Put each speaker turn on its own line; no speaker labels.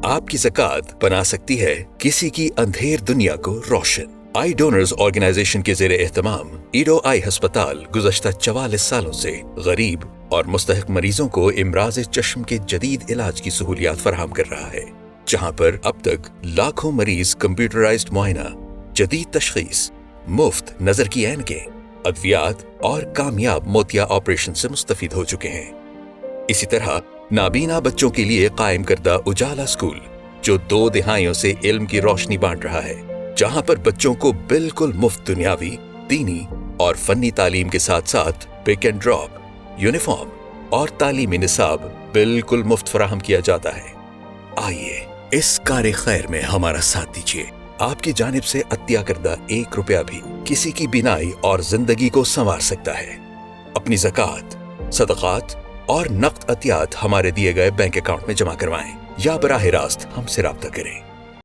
آپ کی زکات بنا سکتی ہے کسی کی اندھیر دنیا کو روشن۔ آئی ڈونرز آرگنائزیشن کے زیر اہتمام ایڈو آئی ہسپتال گزشتہ 44 سالوں سے غریب اور مستحق مریضوں کو امراض چشم کے جدید علاج کی سہولیات فراہم کر رہا ہے، جہاں پر اب تک لاکھوں مریض کمپیوٹرائزڈ معائنہ، جدید تشخیص، مفت نظر کی اینکیں، ادویات اور کامیاب موتیا آپریشن سے مستفید ہو چکے ہیں۔ اسی طرح نابینا بچوں کے لیے قائم کردہ اجالا اسکول، جو 2 دہائیوں سے علم کی روشنی بانٹ رہا ہے، جہاں پر بچوں کو بالکل مفت دنیاوی، دینی اور فنی تعلیم کے ساتھ ساتھ پک اینڈ ڈراپ، یونیفارم اور تعلیمی نصاب بالکل مفت فراہم کیا جاتا ہے۔ آئیے اس کار خیر میں ہمارا ساتھ دیجیے۔ آپ کی جانب سے عطیہ کردہ 1 روپیہ بھی کسی کی بینائی اور زندگی کو سنوار سکتا ہے۔ اپنی زکوٰۃ، صدقات اور نقد عطیات ہمارے دیے گئے بینک اکاؤنٹ میں جمع کروائیں یا براہ راست ہم سے رابطہ کریں۔